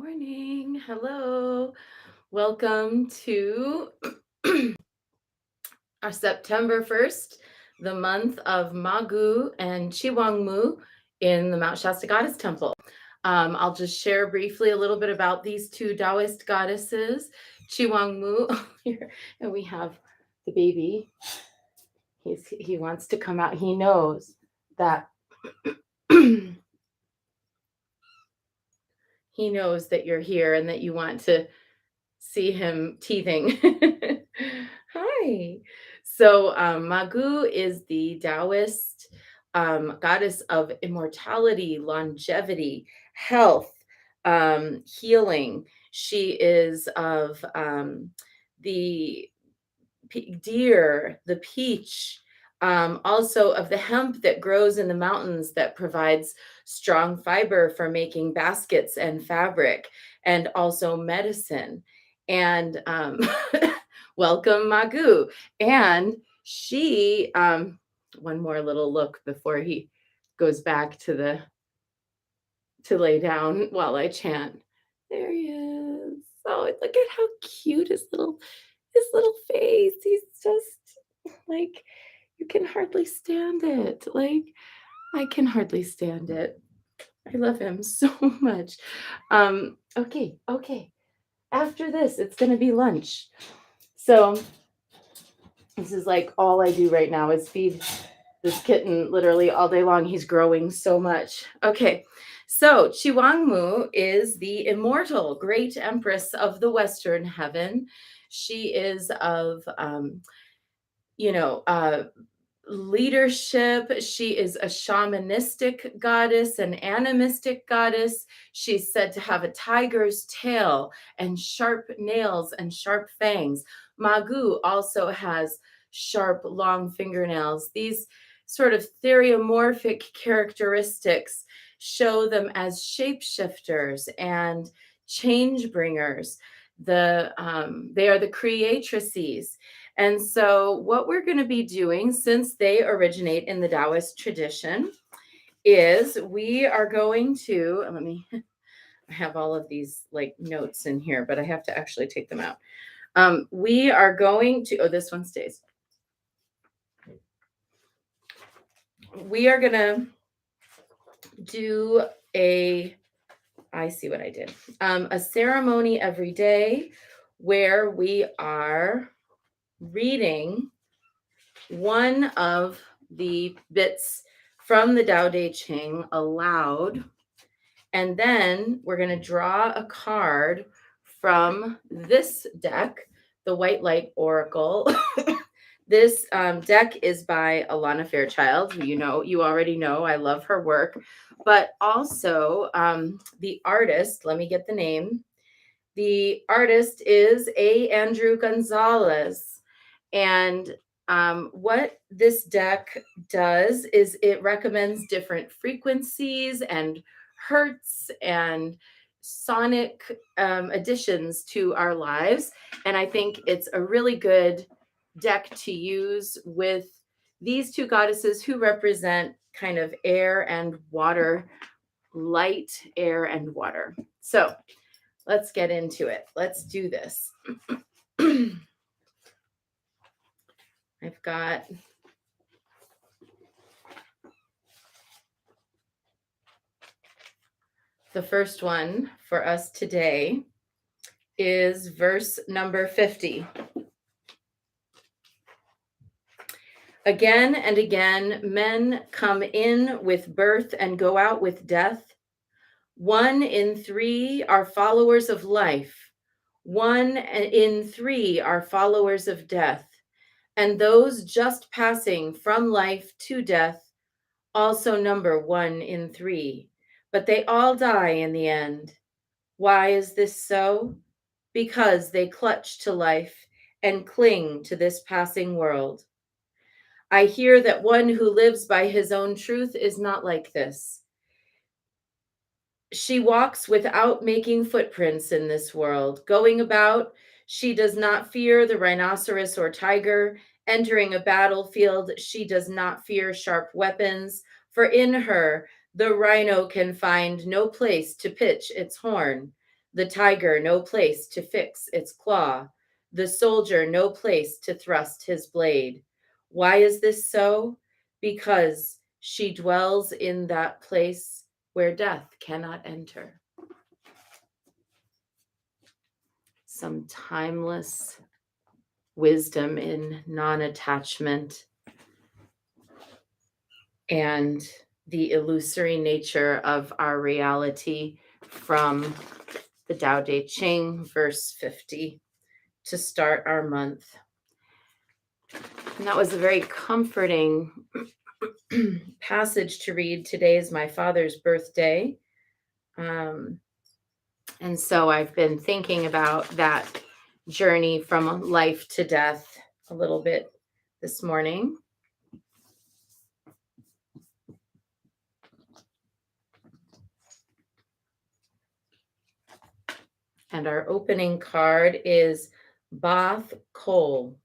Morning. Hello. Welcome to our September 1st, the month of Magu and Chiwangmu in the Mount Shasta Goddess Temple. I'll just share briefly a little bit about these two Taoist goddesses, Chiwangmu here, and we have the baby. He wants to come out. He knows that he knows that you're here and that you want to see him teething. Hi. So, Magu is the Taoist goddess of immortality, longevity, health, healing. She is of the deer, the peach, also of the hemp that grows in the mountains that provides strong fiber for making baskets and fabric, and also medicine. And welcome, Magu. And she, one more little look before he goes back to lay down while I chant. There he is. Oh, look at how cute his little face. He's just like, you can hardly stand it. Like, I can hardly stand it. I love him so much. Okay. After this, it's gonna be lunch. So this is like all I do right now is feed this kitten literally all day long. He's growing so much. Okay. So Chiwangmu is the immortal great empress of the Western heaven. She is of you know, leadership. She is a shamanistic goddess, an animistic goddess. She's said to have a tiger's tail and sharp nails and sharp fangs. Magu also has sharp, long fingernails. These sort of theriomorphic characteristics show them as shapeshifters and change bringers. They are the creatrices. And so, what we're going to be doing, since they originate in the Taoist tradition, is we are going to let me. I have all of these like notes in here, but I have to actually take them out. We are going to. Oh, this one stays. We are going to do a. I see what I did. A ceremony every day where we are reading one of the bits from the Tao Te Ching aloud, and then we're going to draw a card from this deck, the White Light Oracle. This deck is by Alana Fairchild, who you already know. I love her work, but also the artist. Let me get the name. The artist is A. Andrew Gonzalez, and what this deck does is it recommends different frequencies and hertz and sonic additions to our lives. And I think it's a really good deck to use with these two goddesses who represent kind of air and water, light, air, and water. So let's get into it. Let's do this. I've got the first one for us today is verse number 50. Again and again, men come in with birth and go out with death. 1 in 3 are followers of life. 1 in 3 are followers of death. And those just passing from life to death also number 1 in 3. But they all die in the end. Why is this so? Because they clutch to life and cling to this passing world. I hear that one who lives by his own truth is not like this. She walks without making footprints in this world. Going about, she does not fear the rhinoceros or tiger. Entering a battlefield, she does not fear sharp weapons, for in her, the rhino can find no place to pitch its horn. The tiger no place to fix its claw, the soldier no place to thrust his blade. Why is this so? Because she dwells in that place where death cannot enter. Some timeless wisdom in non-attachment and the illusory nature of our reality from the Tao Te Ching, verse 50, to start our month. And that was a very comforting passage to read. Today is my father's birthday. And so I've been thinking about that journey from life to death a little bit this morning. And our opening card is Bath Coal.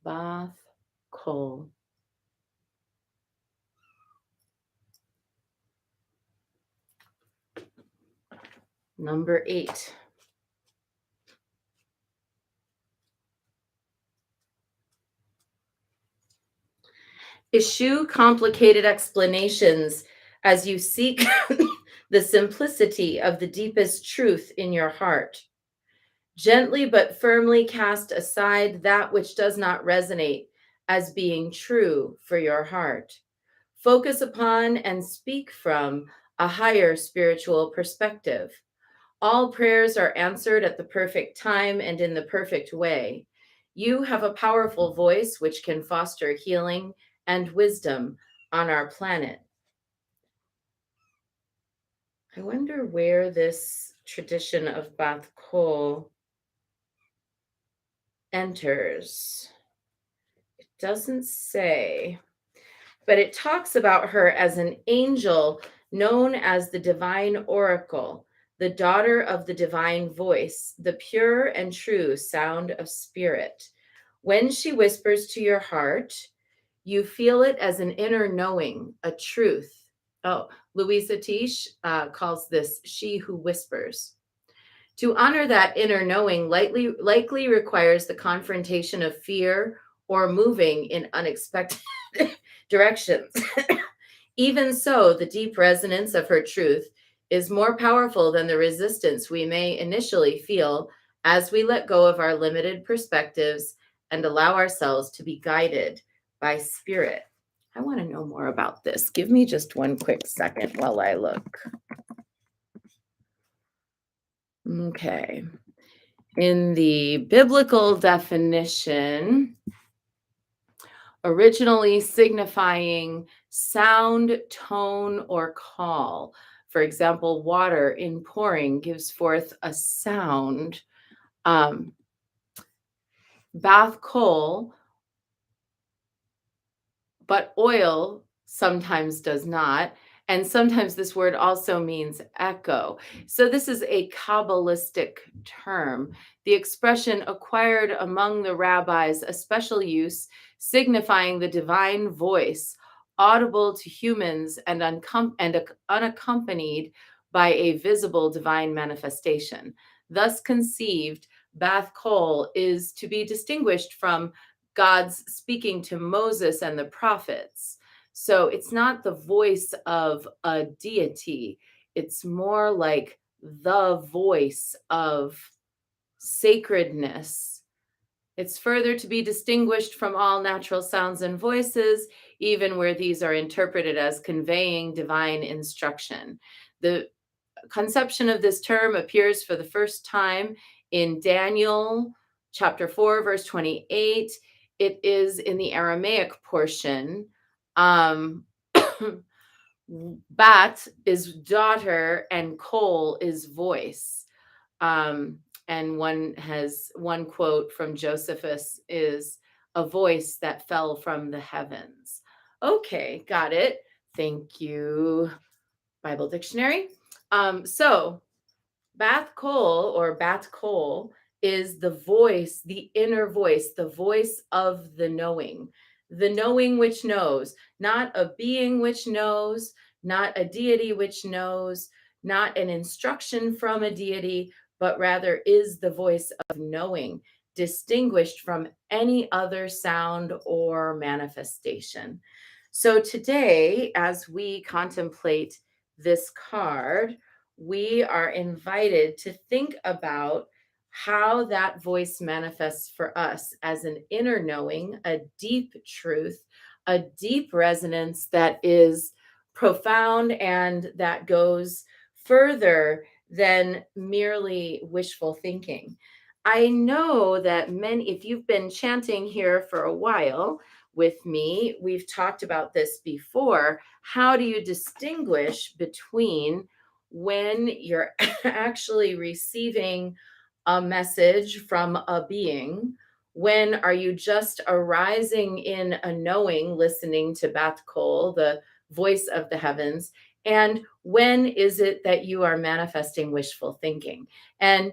Bath Coal. Number 8. Eschew complicated explanations as you seek the simplicity of the deepest truth in your heart. Gently but firmly cast aside that which does not resonate as being true for your heart. Focus upon and speak from a higher spiritual perspective. All prayers are answered at the perfect time and in the perfect way. You have a powerful voice which can foster healing and wisdom on our planet. I wonder where this tradition of Bath Kol enters. It doesn't say, but it talks about her as an angel known as the divine oracle, the daughter of the divine voice, the pure and true sound of spirit. When she whispers to your heart, you feel it as an inner knowing, a truth. Oh, Louisa Tish calls this she who whispers. To honor that inner knowing likely requires the confrontation of fear or moving in unexpected directions. Even so, the deep resonance of her truth is more powerful than the resistance we may initially feel as we let go of our limited perspectives and allow ourselves to be guided by spirit. I want to know more about this. Give me just one quick second while I look. Okay. In the biblical definition, originally signifying sound, tone, or call. For example, water in pouring gives forth a sound. Bath coal, but oil sometimes does not. And sometimes this word also means echo. So this is a Kabbalistic term. The expression acquired among the rabbis a special use signifying the divine voice, audible to humans and unaccompanied by a visible divine manifestation. Thus conceived, Bath Kol is to be distinguished from God's speaking to Moses and the prophets. So it's not the voice of a deity. It's more like the voice of sacredness. It's further to be distinguished from all natural sounds and voices, even where these are interpreted as conveying divine instruction. The conception of this term appears for the first time in Daniel chapter 4, verse 28. It is in the Aramaic portion. Bat is daughter and Kol is voice. And one quote from Josephus is a voice that fell from the heavens. Okay, got it. Thank you, Bible Dictionary. So Bath Kol or Bat Kol is the voice, the inner voice, the voice of the knowing which knows, not a being which knows, not a deity which knows, not an instruction from a deity, but rather is the voice of knowing, distinguished from any other sound or manifestation. So today, as we contemplate this card, we are invited to think about how that voice manifests for us as an inner knowing, a deep truth, a deep resonance that is profound and that goes further than merely wishful thinking. I know that many, if you've been chanting here for a while with me, we've talked about this before. How do you distinguish between when you're actually receiving a message from a being? When are you just arising in a knowing, listening to Bath Kol, the voice of the heavens? And when is it that you are manifesting wishful thinking? And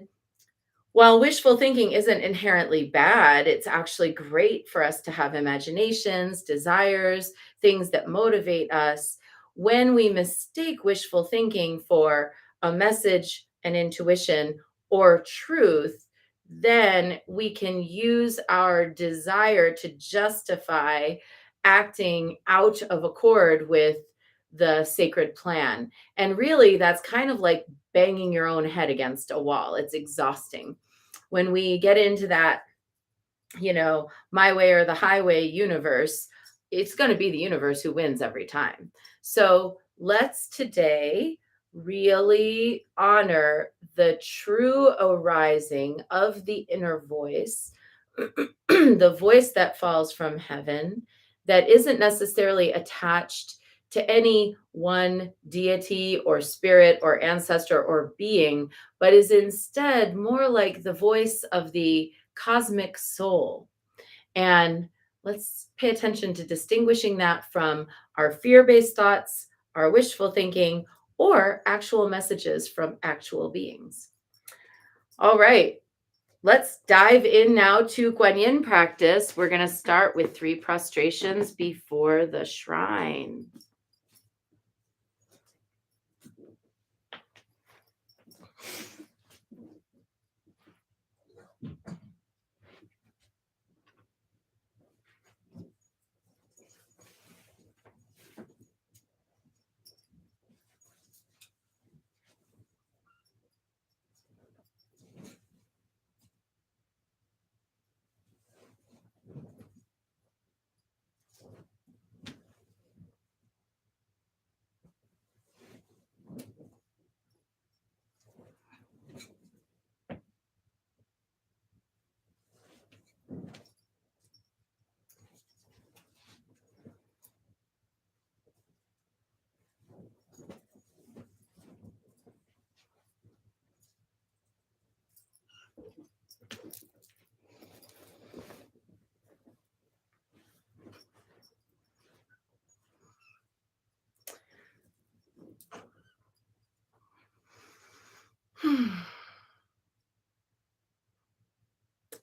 while wishful thinking isn't inherently bad, it's actually great for us to have imaginations, desires, things that motivate us. When we mistake wishful thinking for a message, an intuition, or truth, then we can use our desire to justify acting out of accord with the sacred plan. And really, that's kind of like banging your own head against a wall. It's exhausting when we get into that, my way or the highway universe. It's going to be the universe who wins every time. So let's today really honor the true arising of the inner voice, the voice that falls from heaven, that isn't necessarily attached to any one deity or spirit or ancestor or being, but is instead more like the voice of the cosmic soul. And let's pay attention to distinguishing that from our fear based thoughts, our wishful thinking, or actual messages from actual beings. All right, let's dive in now to Guan Yin practice. We're going to start with 3 prostrations before the shrine.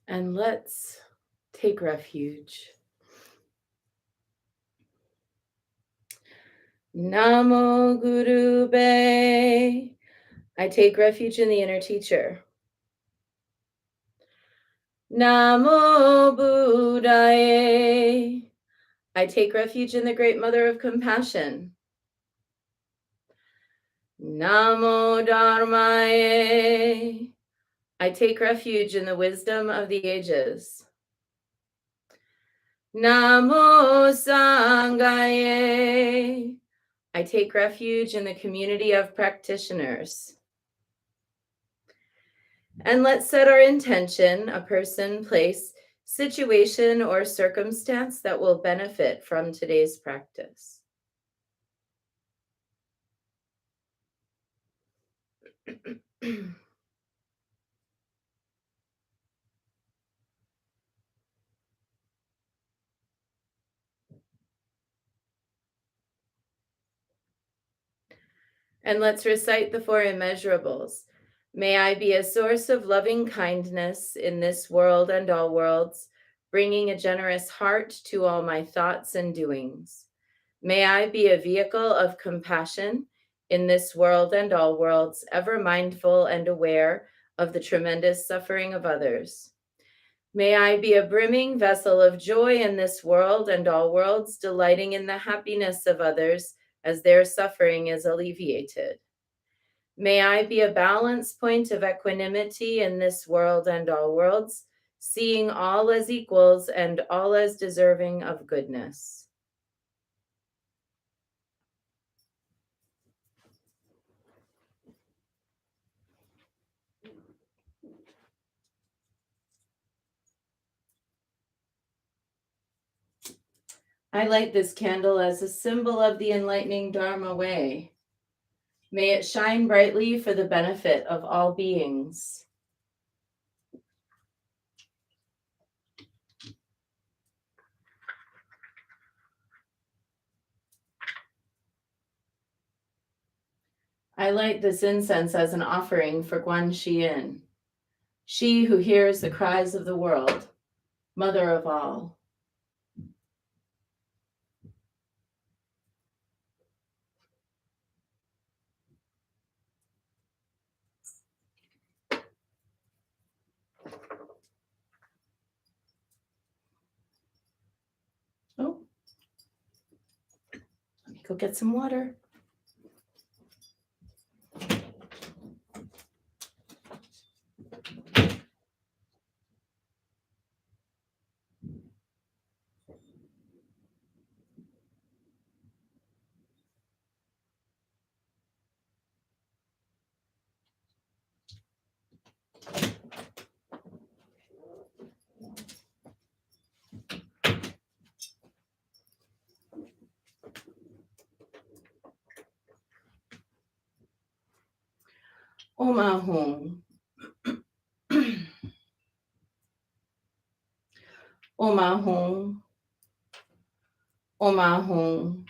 And let's take refuge. Namo Guru Be. I take refuge in the inner teacher. Namo Buddhaye. I take refuge in the great mother of compassion. Namo Dharmaye. I take refuge in the wisdom of the ages. Namo Sanghaye. I take refuge in the community of practitioners. And let's set our intention, a person, place, situation, or circumstance that will benefit from today's practice. And let's recite the 4 immeasurables. May I be a source of loving kindness in this world and all worlds, bringing a generous heart to all my thoughts and doings. May I be a vehicle of compassion in this world and all worlds, ever mindful and aware of the tremendous suffering of others. May I be a brimming vessel of joy in this world and all worlds, delighting in the happiness of others as their suffering is alleviated. May I be a balance point of equanimity in this world and all worlds, seeing all as equals and all as deserving of goodness. I light this candle as a symbol of the enlightening Dharma way. May it shine brightly for the benefit of all beings. I light this incense as an offering for Guan Xiyin, she who hears the cries of the world, mother of all. Oh, let me go get some water. Om Ahum. Om Ahum. Om Ahum.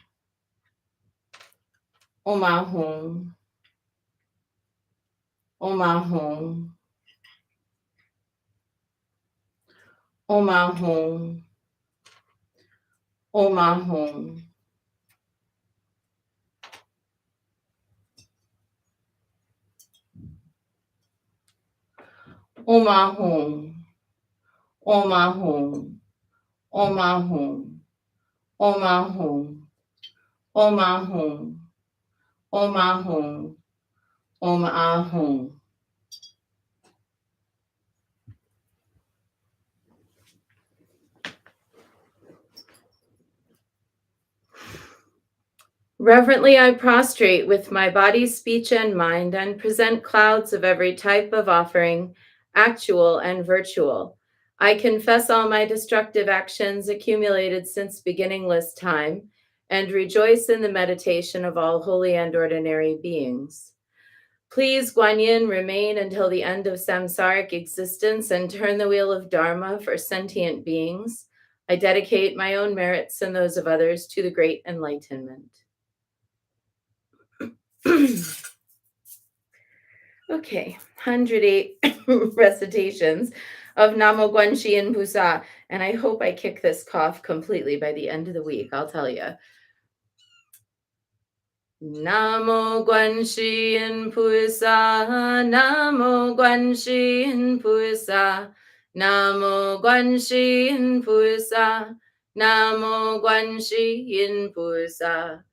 Om Ahum. Om Ahum. Om Ahum. Om Ahum. Om Ahum. Om Ahum. Om Ahum. Om Ahum. Om Ahum. Om Ahum. Om Ahum. Reverently I prostrate with my body, speech, and mind, and present clouds of every type of offering, actual and virtual. I confess all my destructive actions accumulated since beginningless time, and rejoice in the meditation of all holy and ordinary beings. Please, Guanyin, remain until the end of samsaric existence and turn the wheel of Dharma for sentient beings. I dedicate my own merits and those of others to the great enlightenment. Okay, 108 recitations of Namo Guanxi Pusa. And I hope I kick this cough completely by the end of the week, I'll tell you. Namo Guanxi Pusa, Namo Guanxi Pusa, Namo Guanxi Pusa, Namo Guanxi Pusa.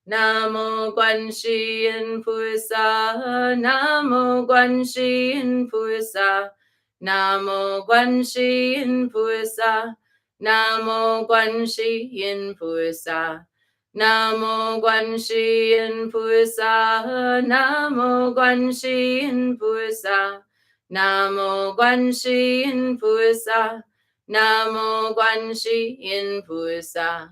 Namo Guanxi Pusa, Namo Guanxi Pusa, Namo Guanxi Pusa, Namo Guanxi Pusa. Namo Guanxi Pusa, Namo Guanxi Pusa, Namo Guanxi Pusa, Namo Guanxi Pusa.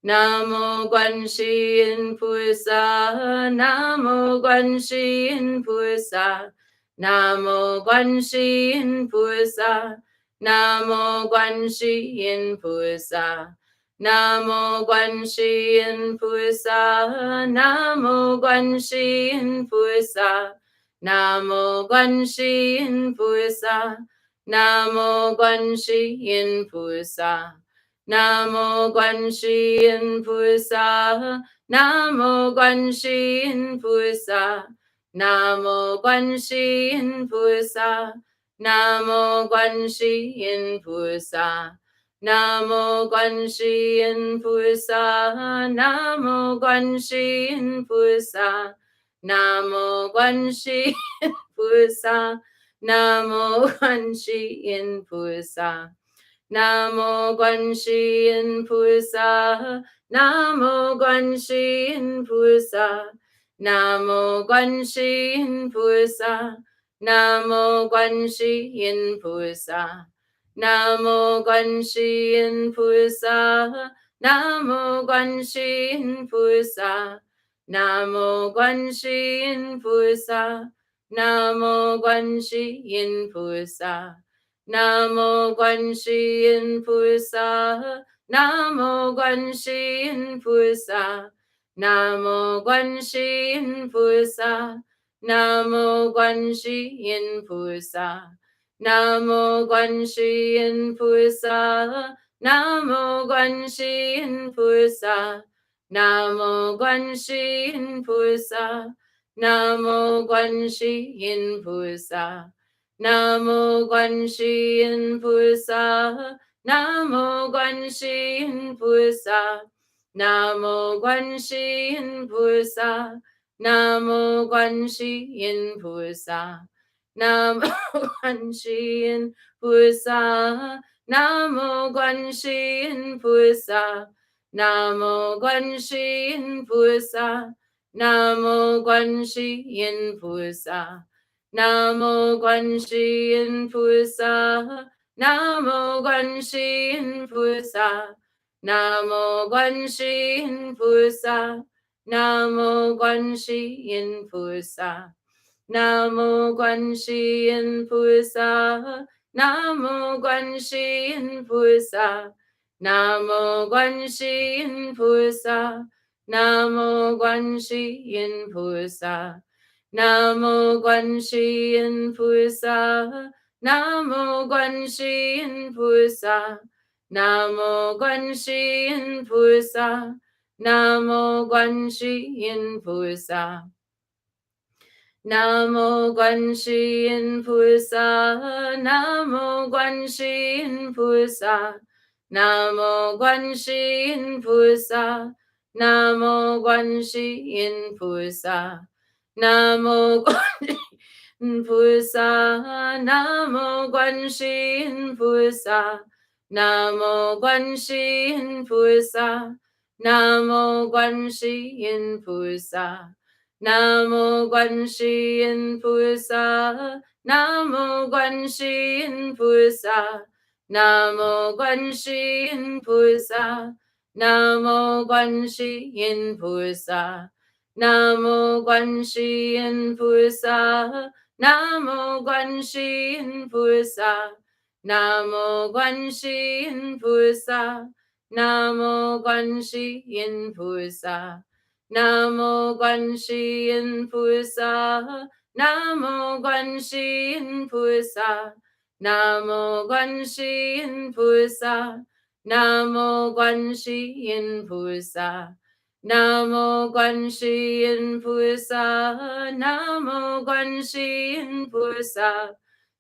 Namo Guanxi Pusa, Namo Guanxi Pusa, Namo Guanxi Pusa, Namo Guanxi Pusa. Namo Guanxi Pusa, Namo Guanxi Pusa, Namo Guanxi Pusa, Namo Guanxi Pusa. Namo Guanxi Pusa, Namo Guanxin Pusa, Namo Guanxin Pusa, Namo Guanxin Pusa, Namo Guanxin Pusa, Namo Guanxin Pusa, Namo Guanxin Pusa, Namo Guanxin Pusa. Namo Guanxin Pusa, Namo Guanxin Pusa, Namo Guanxin Pusa, Namo Guanxin Pusa, Namo Guanxin Pusa, Namo Guanxin Pusa, Namo Guanxin Pusa, Namo Guanxin Pusa. Namo Guanxin Pusa, Namo Guanxin Pusa, Namo Guanxin Pusa, Namo Guanxin Pusa, Namo Guanxin Pusa, Namo Guanxin Pusa, Namo Guanxin Pusa, Namo Guanxin Pusa. Namo Guanxin Pusa, Namo Guanxin Pusa, Namo Guanxin Pusa, Namo Guanxin Pusa, Namo Guanxin Pusa, Namo Guanxin Pusa, Namo Guanxin Pusa, Namo Guanxin Pusa. Namo Guanxin Pusa, Namo Guanxin Pusa, Namo Guanxin Pusa, Namo Guanxin Pusa, Namo Guanxin Pusa, Namo Guanxin Pusa, Namo Guanxin Pusa, Namo Guanxin Pusa. Namo Guanxin Pusa, Namo Guanxin Pusa, Namo Guanxin Pusa, Namo Guanxin Pusa. Namo Guanxin Pusa, Namo Guanxin Pusa, Namo Guanxin Pusa, Namo Guanxin Pusa. Namo Guanxin Pusa, Namo Guanxin Pusa, Namo Guanxin Pusa, Namo Guanxin Pusa. Namo Guanxin Pusa, Namo Guanxin Pusa, Namo Guanxin Pusa, Namo Guanxin Pusa. Namo Guanxin Pusa, Namo Guanxin Pusa, Namo Guanxin Pusa, Namo Guanxin Pusa. Namo Guanxin Pusa, Namo Guanxin Pusa, Namo Guanxin Pusa, Namo Guanxin Pusa. Namo Guanxin Pusa, Namo Guanxin Pusa,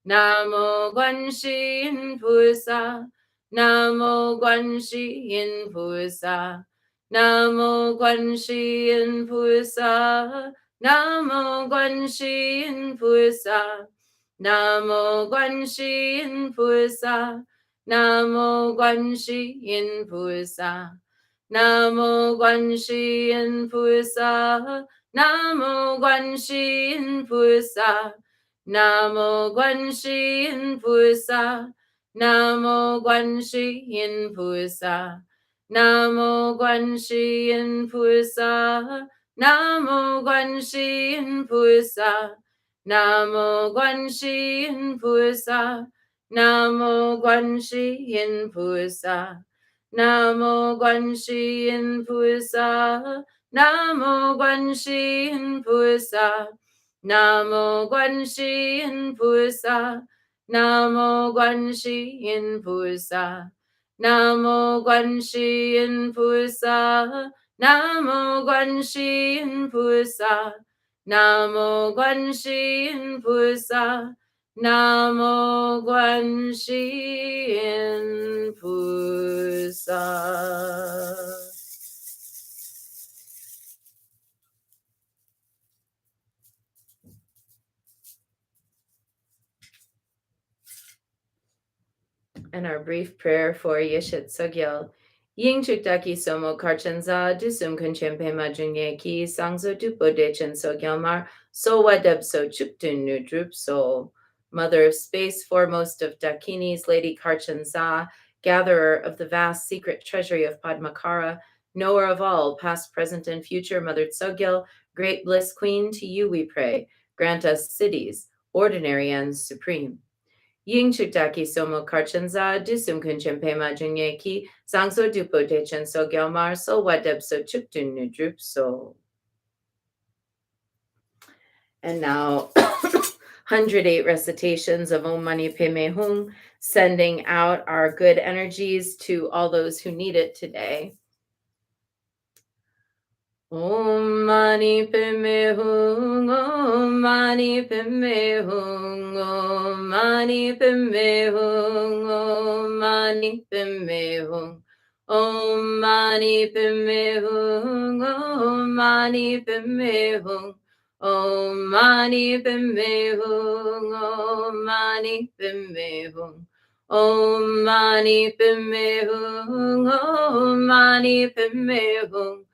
Namo Guanxin Pusa, Namo Guanxin Pusa. Namo Guanxin Pusa, Namo Guanxin Pusa, Namo Guanxin Pusa, Namo Guanxin Pusa. Namo Guanxin Pusa, Namo Guanxin Pusa, Namo Guanxin Pusa, Namo Guanxin Pusa. Namo Guanxin Pusa, Namo Guanxin Pusa, Namo Guanxin Pusa, Namo Guanxin Pusa. Namo Guanxin Pusa, Namo Guanxin Pusa, Namo Guanxin Pusa, Namo Guanxin Pusa. Namo Guanxin Pusa, Namo Guanxin Pusa, Namo Guanxin Pusa, Namo Guanxin Pusa. And our brief prayer for Yeshit Sogyal. Ying Chukdaki Somo Karchanza, Dusum Kunchempema Junye Ki, Sangzo Dupo Dechen Sogyalmar, So Wadeb So Chuktun Nudrup So. Mother of Space, foremost of Dakinis, Lady Karchanza, gatherer of the vast secret treasury of Padmakara, knower of all, past, present, and future, Mother Tsogyal, great bliss queen, to you we pray. Grant us cities, ordinary and supreme. Ying Chutaki Somo Karchanza, Dusum Kunchempema Junyeki, Sangso Dupo Dechen So Gyalmar, So Wadeb So Chuktun Nudrup So. And now 108 recitations of Om Mani Padme Hum, sending out our good energies to all those who need it today. Om Mani Padme Hum, Om Mani Padme Hum, Om Mani Padme Hum, Om Mani Padme Hum, Om Mani Padme Hum, Om Mani Padme Hum, Om Mani Padme Hum, Om Mani Padme Hum, Om Mani Padme Hum, Om Mani Padme Hum.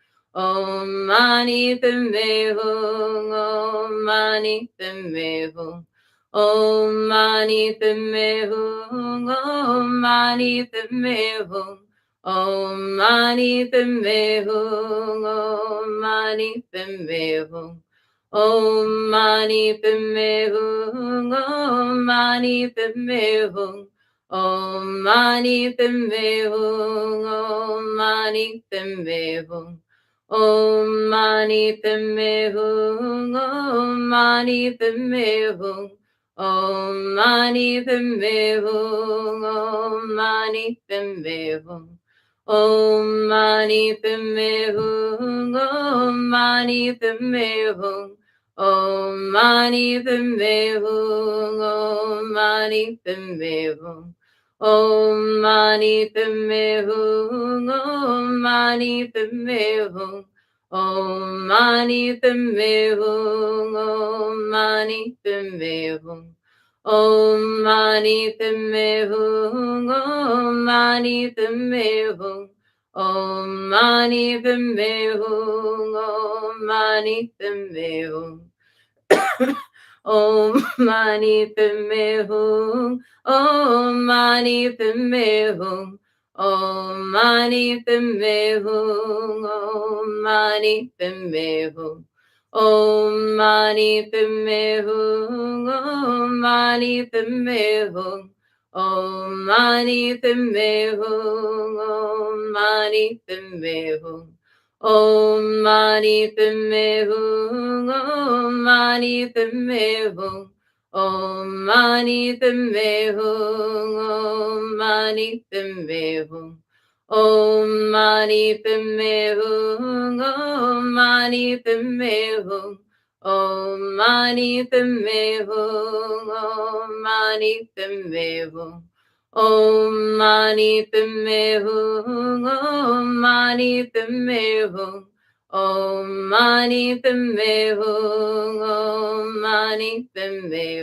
Om Mani Padme Hum, Om Mani Padme Hum, Om Mani Padme Hum, Om Mani Padme Hum, Om Mani Padme Hum, Om Mani Padme Hum, Om Mani Padme Hum, Om Mani Padme Hum, Om Mani Padme Hum, Om Mani Padme Hum. Om Mani Padme Hum, Om Mani Padme Hum, Om Mani Padme Hum, Om Mani Padme Hum, Om Mani Padme Hum, Om Mani Padme Hum, Om Mani Padme Hum, Om Mani Padme Hum. Om Mani Padme Hum, Om Mani Padme Hum, Om Mani Padme Hum, Om Mani Padme Hum, Om Mani Padme Hum, Om Mani Padme Hum, Om Mani Padme Hum, Om Mani Padme Hum. Om Mani Padme Hum, Om Mani Padme Hum, Om Mani Padme Hum, Om Mani Padme Hum, Om Mani Padme Hum, Om Mani Padme Hum, Om Mani Padme Hum, Om Mani Padme Hum. Om Mani Padme Hum, Om Mani Padme Hum, Om Mani Padme Hum, Om Mani Padme Hum, Om Mani Padme Hum, Om Mani Padme Hum, Om Mani Padme Hum, Om Mani Padme Hum. Om Mani Padme Hum, Om Mani Padme Hum, Om Mani Padme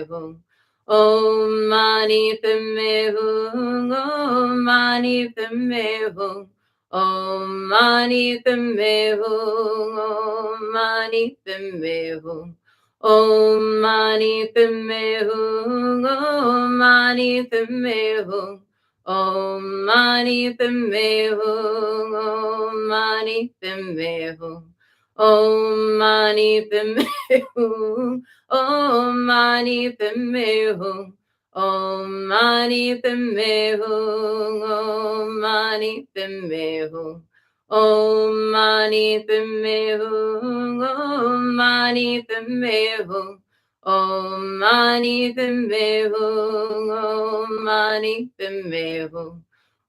Hum, Om Mani Padme Hum, Om Mani Padme Hum, Om Mani Padme Hum, Om Mani Padme Hum, Om Mani Padme Hum. Om Mani Padme Hum, Om Mani Padme Hum, Om Mani Padme Hum, Om Mani Padme Hum, Om Mani Padme Hum, Om Mani Padme Hum, Om Mani Padme Hum, Om Mani Padme Hum. Om Mani Padme Hum, Om Mani Padme Hum, Om Mani Padme Hum, Om Mani Padme Hum,